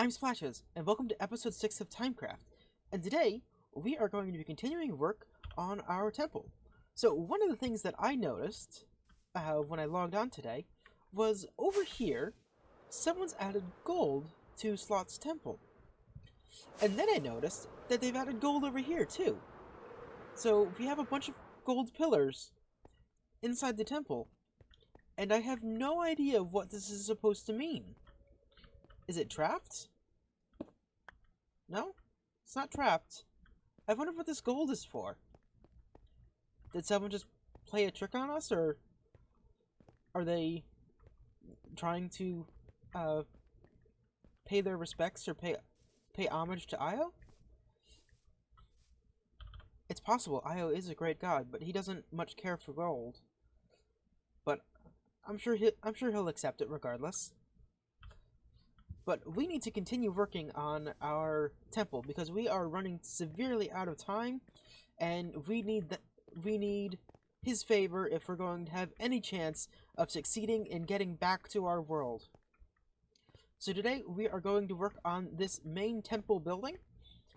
I'm Splashes, and welcome to episode 6 of Timecraft. And today, we are going to be continuing work on our temple. So, one of the things that I noticed when I logged on today was over here, someone's added gold to Slot's temple. And then I noticed that they've added gold over here too. So, we have a bunch of gold pillars inside the temple, and I have no idea what this is supposed to mean. Is it trapped? No? It's not trapped. I wonder what this gold is for. Did someone just play a trick on us, or are they trying to pay their respects or pay homage to Io? It's possible. Io is a great god, but he doesn't much care for gold. But I'm sure he'll accept it regardless. But we need to continue working on our temple because we are running severely out of time, and we need his favor if we're going to have any chance of succeeding in getting back to our world. So today we are going to work on this main temple building,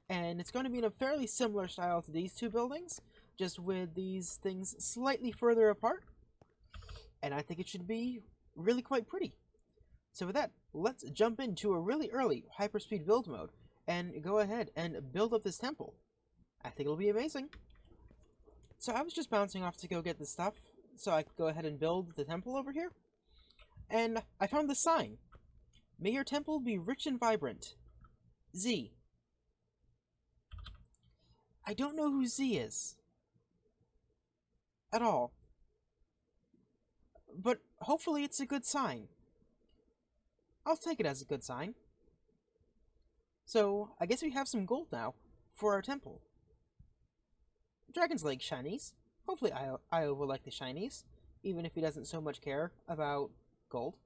and it's going to be in a fairly similar style to these two buildings, just with these things slightly further apart, and I think it should be really quite pretty. So with that, let's jump into a really early hyperspeed build mode and go ahead and build up this temple. I think it'll be amazing. So I was just bouncing off to go get this stuff so I could go ahead and build the temple over here. And I found this sign. May your temple be rich and vibrant. Z. I don't know who Z is. At all. But hopefully it's a good sign. I'll take it as a good sign. So, I guess we have some gold now for our temple. Dragon's Lake shinies. Hopefully Io will like the shinies, even if he doesn't so much care about gold.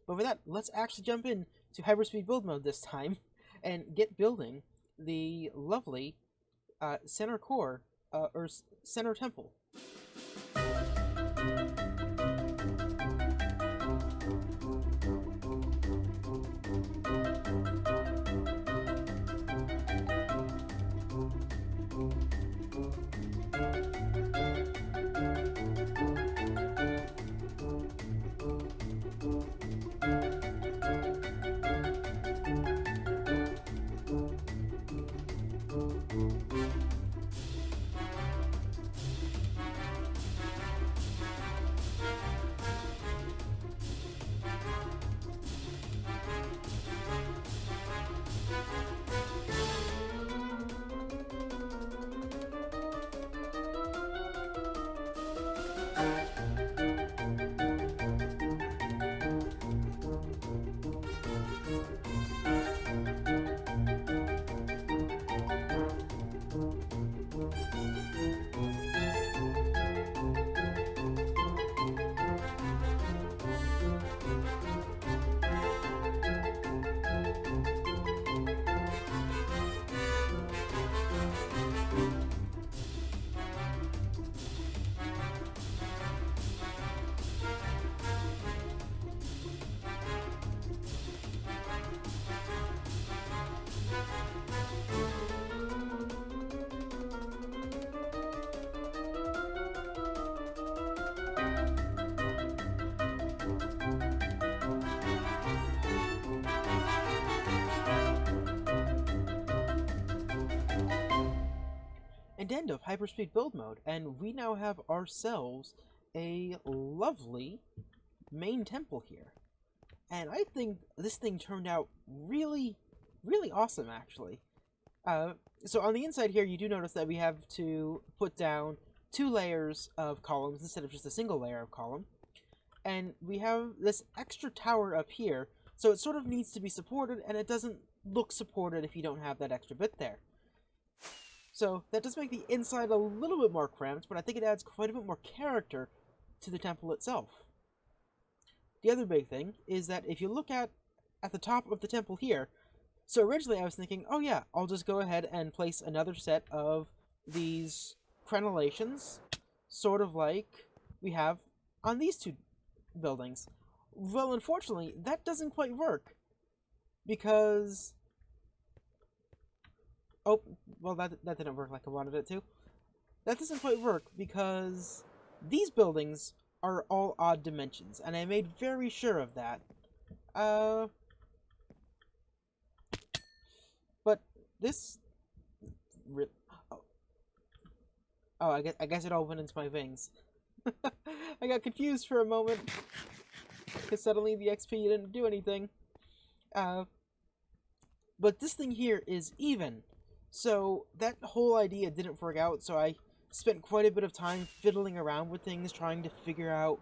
But with that, let's actually jump in to hyperspeed build mode this time and get building the lovely center core, or center temple. And end of hyperspeed build mode, and we now have ourselves a lovely main temple here. And I think this thing turned out really awesome, actually. So on the inside here, you do notice that we have to put down 2 layers of columns instead of just a single layer of column. And we have this extra tower up here, so it sort of needs to be supported, and it doesn't look supported if you don't have that extra bit there. So that does make the inside a little bit more cramped, but I think it adds quite a bit more character to the temple itself. The other big thing is that if you look at the top of the temple here, so originally I was thinking, oh yeah, I'll just go ahead and place another set of these crenellations, sort of like we have on these two buildings. Well, unfortunately, that doesn't quite work. because... Oh, well, that didn't work like I wanted it to. That doesn't quite work because these buildings are all odd dimensions, and I made very sure of that. But this... Oh, oh, I guess it all went into my wings. I got confused for a moment, because suddenly the XP didn't do anything. But this thing here is even. So that whole idea didn't work out, so I spent quite a bit of time fiddling around with things, trying to figure out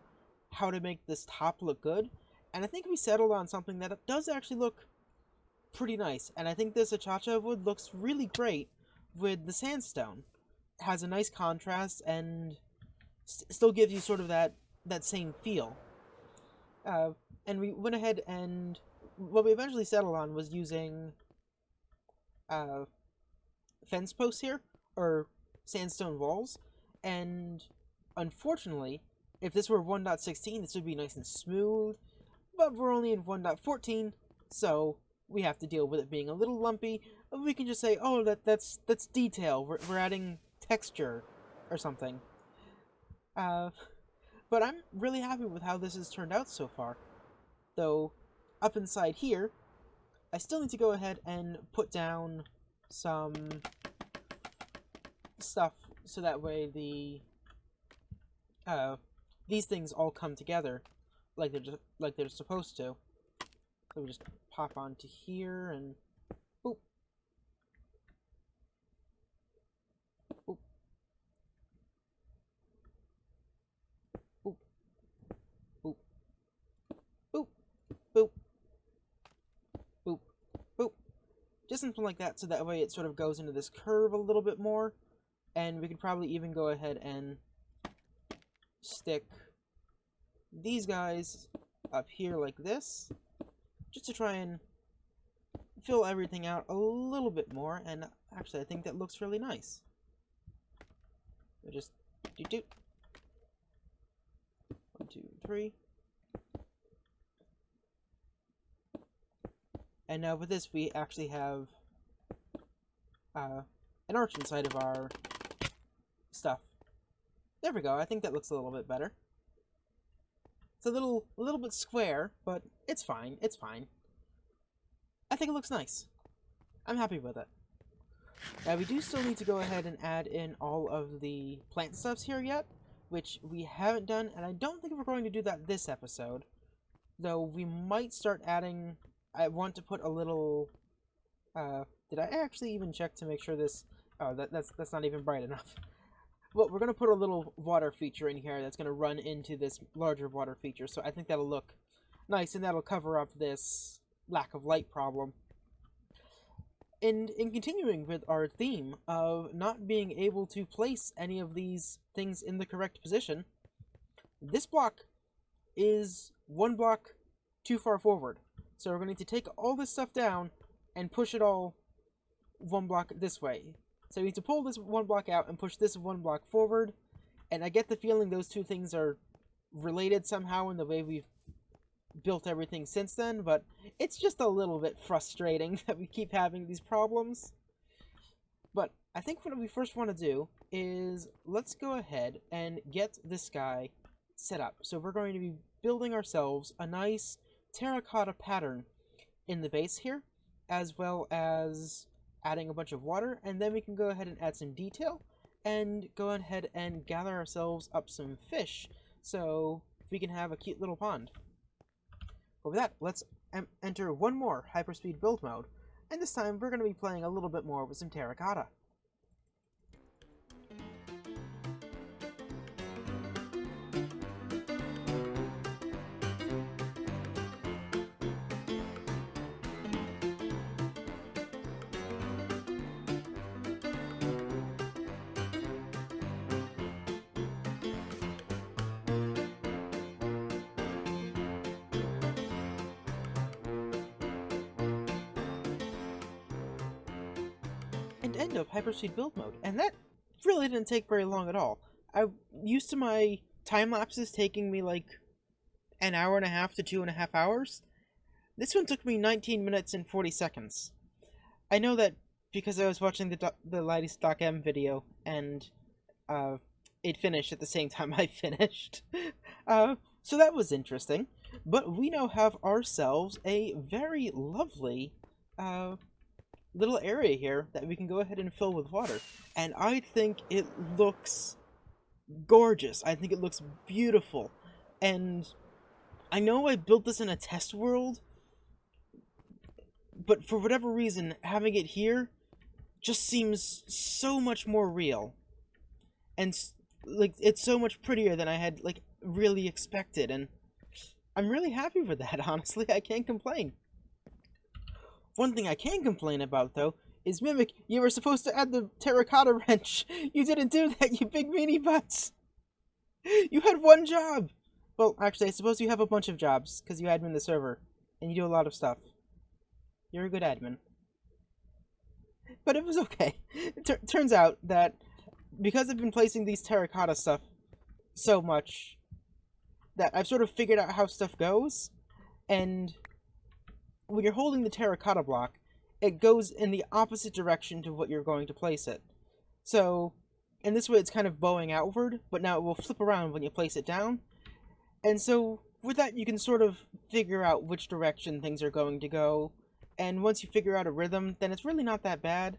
how to make this top look good. And I think we settled on something that does actually look pretty nice. And I think this achacha wood looks really great with the sandstone. It has a nice contrast and still gives you sort of that same feel. And we went ahead and what we eventually settled on was using fence posts here, or sandstone walls, and unfortunately, if this were 1.16, this would be nice and smooth, but we're only in 1.14, so we have to deal with it being a little lumpy. We can just say, oh, that's detail, we're adding texture, or something. But I'm really happy with how this has turned out so far. Though, up inside here, I still need to go ahead and put down some stuff so that way these things all come together like they're supposed to. So we just pop onto here and boop. Boop. Boop. Boop. Boop. Boop. Boop. Boop. Just something like that, so that way it sort of goes into this curve a little bit more. And we could probably even go ahead and stick these guys up here like this, just to try and fill everything out a little bit more. And actually, I think that looks really nice. So just do 1, 2, 3. And now with this, we actually have an arch inside of our stuff. There we go. I think that looks a little bit better. It's a little bit square, but it's fine. It's fine. I think it looks nice. I'm happy with it. Now we do still need to go ahead and add in all of the plant stuffs here yet, which we haven't done, and I don't think we're going to do that this episode. Though we might start adding. I want to put a little. Did I actually even check to make sure this? Oh, that's not even bright enough. Well, we're going to put a little water feature in here that's going to run into this larger water feature, so I think that'll look nice, and that'll cover up this lack of light problem. And in continuing with our theme of not being able to place any of these things in the correct position, this block is 1 block too far forward. So we're going to need to take all this stuff down and push it all 1 block this way. So we need to pull this 1 block out and push this 1 block forward. And I get the feeling those two things are related somehow in the way we've built everything since then, but it's just a little bit frustrating that we keep having these problems. But I think what we first want to do is let's go ahead and get this guy set up. So we're going to be building ourselves a nice terracotta pattern in the base here, as well as adding a bunch of water, and then we can go ahead and add some detail and go ahead and gather ourselves up some fish so we can have a cute little pond. But with that, let's enter one more hyperspeed build mode, and this time we're going to be playing a little bit more with some terracotta. And end of hyperspeed build mode, and that really didn't take very long at all. I'm used to my time lapses taking me like an hour and a half to 2.5 hours. This one took me 19 minutes and 40 seconds. I know that because I was watching the Lighties.m video, and it finished at the same time I finished. So that was interesting. But we now have ourselves a very lovely little area here that we can go ahead and fill with water. And I think it looks gorgeous. I think it looks beautiful. And I know I built this in a test world, but for whatever reason, having it here just seems so much more real. And like, it's so much prettier than I had like really expected, and I'm really happy for that. Honestly, I can't complain. One thing I can complain about, though, is Mimic, you were supposed to add the terracotta wrench. You didn't do that, you big meanie butts. You had one job. Well, actually, I suppose you have a bunch of jobs, because you admin the server, and you do a lot of stuff. You're a good admin. But it was okay. It turns out that because I've been placing these terracotta stuff so much, that I've sort of figured out how stuff goes, and when you're holding the terracotta block, it goes in the opposite direction to what you're going to place it. So, in this way it's kind of bowing outward, but now it will flip around when you place it down. And so, with that you can sort of figure out which direction things are going to go, and once you figure out a rhythm, then it's really not that bad.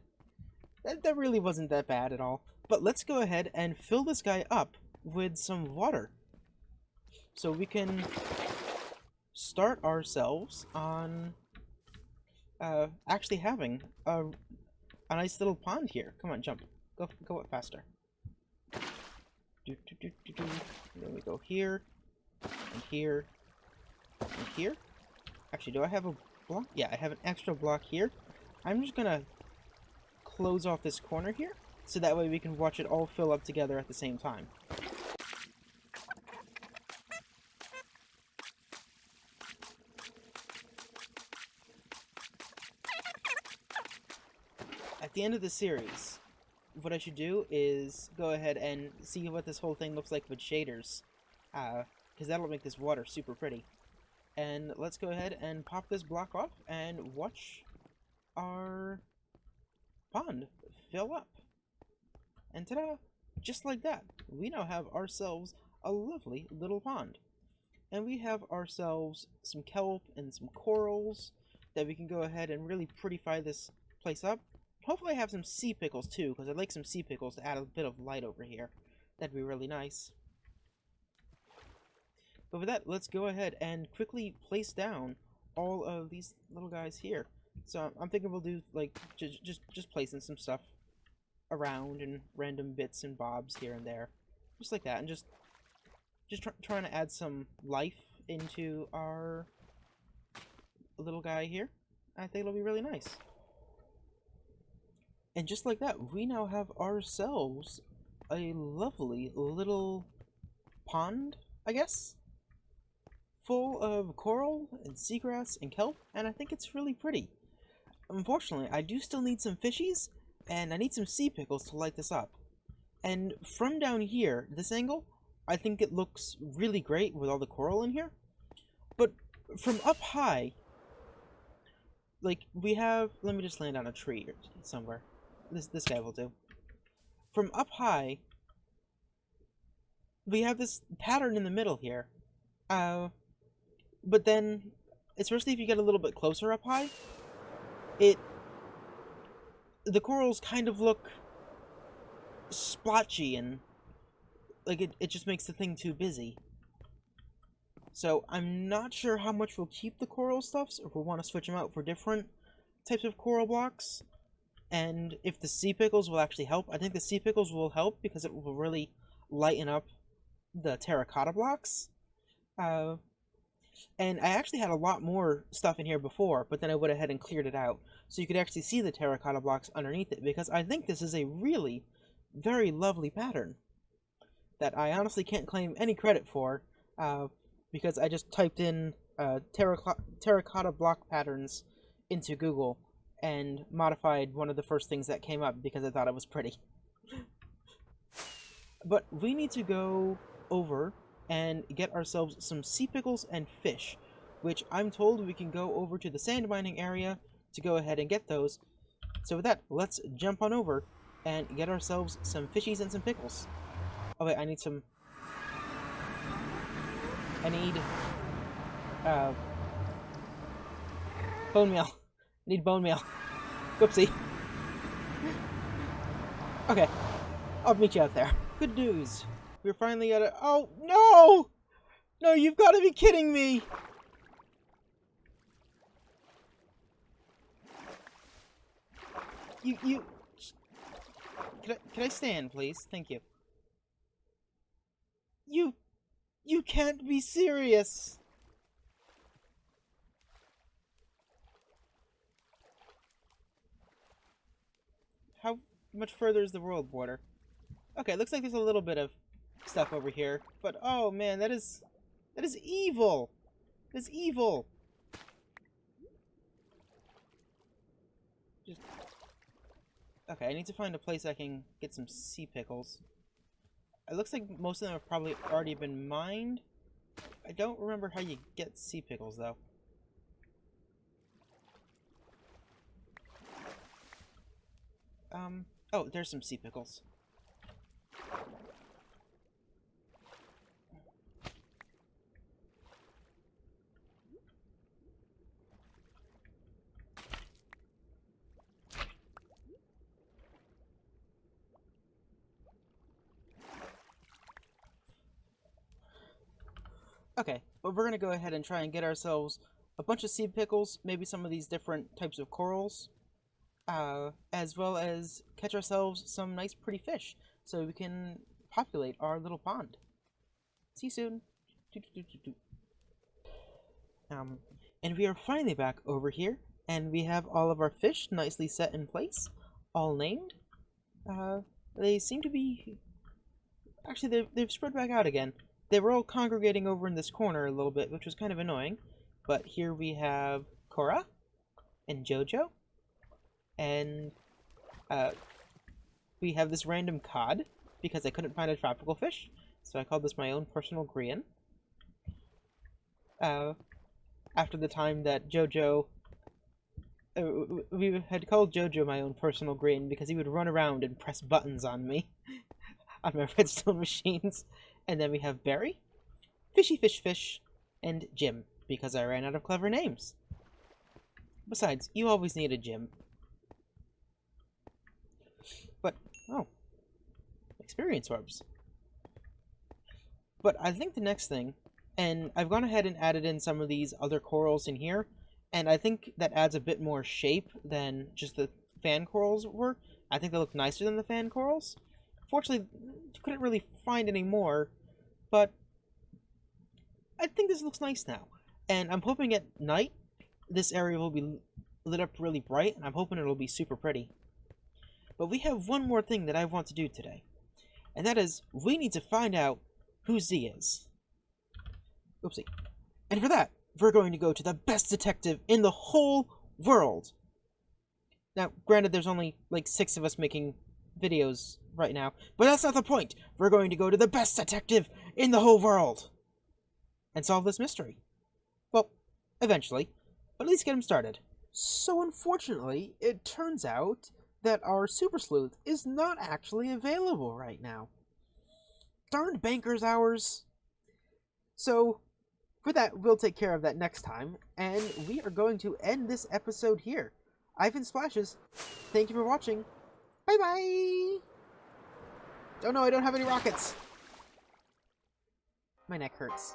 That really wasn't that bad at all. But let's go ahead and fill this guy up with some water. So we can start ourselves on actually having a nice little pond here. Come on, jump. Go up faster. Then we go here, and here, and here. Actually, do I have a block? Yeah, I have an extra block here. I'm just gonna close off this corner here, so that way we can watch it all fill up together at the same time. At the end of the series, what I should do is go ahead and see what this whole thing looks like with shaders, because that'll make this water super pretty. And let's go ahead and pop this block off and watch our pond fill up. And ta-da! Just like that, we now have ourselves a lovely little pond. And we have ourselves some kelp and some corals that we can go ahead and really prettify this place up. Hopefully I have some sea pickles too, because I'd like some sea pickles to add a bit of light over here. That'd be really nice. But with that, let's go ahead and quickly place down all of these little guys here. So I'm thinking we'll do like just placing some stuff around and random bits and bobs here and there, just like that, and just trying to add some life into our little guy here. I think it'll be really nice. And just like that, we now have ourselves a lovely little pond, I guess, full of coral and seagrass and kelp, and I think it's really pretty. Unfortunately, I do still need some fishies, and I need some sea pickles to light this up. And from down here, this angle, I think it looks really great with all the coral in here. But from up high, like, we have... Let me just land on a tree or somewhere. This guy will do. From up high, we have this pattern in the middle here. But then, especially if you get a little bit closer up high, the corals kind of look splotchy, and like it just makes the thing too busy. So I'm not sure how much we'll keep the coral stuffs, or if we'll want to switch them out for different types of coral blocks. And if the sea pickles will actually help. I think the sea pickles will help because it will really lighten up the terracotta blocks. And I actually had a lot more stuff in here before, but then I went ahead and cleared it out, so you could actually see the terracotta blocks underneath it, because I think this is a really very lovely pattern that I honestly can't claim any credit for, because I just typed in terracotta block patterns into Google and modified one of the first things that came up because I thought it was pretty. But we need to go over and get ourselves some sea pickles and fish. which I'm told we can go over to the sand mining area to go ahead and get those. So with that, let's jump on over and get ourselves some fishies and some pickles. Oh wait, I need bone meal. I need bone meal. Whoopsie. Okay, I'll meet you out there. Good news. We're finally at a— oh, no! No, you've got to be kidding me! You... Can I stand, please? Thank you. You can't be serious! How much further is the world border? Okay, looks like there's a little bit of stuff over here. But, oh man, that is evil! That is evil! Just... okay, I need to find a place I can get some sea pickles. It looks like most of them have probably already been mined. I don't remember how you get sea pickles, though. Oh, there's some sea pickles. Okay, but we're gonna go ahead and try and get ourselves a bunch of sea pickles, maybe some of these different types of corals, as well as catch ourselves some nice pretty fish, so we can populate our little pond. See you soon. And we are finally back over here, and we have all of our fish nicely set in place, all named. They seem to be... actually, they've spread back out again. They were all congregating over in this corner a little bit, which was kind of annoying. But here we have Cora and Jojo, and we have this random cod, because I couldn't find a tropical fish, so I called this my own personal Grian. After the time that Jojo... we had called Jojo my own personal Grian because he would run around and press buttons on me on my redstone machines. And then we have Barry, Fishy Fish Fish, and Jim, because I ran out of clever names. Besides, you always need a Jim. But, oh, experience orbs. But I think the next thing, and I've gone ahead and added in some of these other corals in here, and I think that adds a bit more shape than just the fan corals were. I think they look nicer than the fan corals. Fortunately, couldn't really find any more, but I think this looks nice now. And I'm hoping at night, this area will be lit up really bright, and I'm hoping it'll be super pretty. But we have one more thing that I want to do today, and that is, we need to find out who Z is. Oopsie. And for that, we're going to go to the best detective in the whole world. Now, granted, there's only like 6 of us making videos right now, but that's not the point. We're going to go to the best detective in the whole world and solve this mystery. Well, eventually, but at least get him started. So unfortunately, it turns out that our Super Sleuth is not actually available right now. Darned banker's hours. So, for that, we'll take care of that next time, and we are going to end this episode here. I've been Splashes. Thank you for watching. Bye-bye! Oh no, I don't have any rockets! My neck hurts.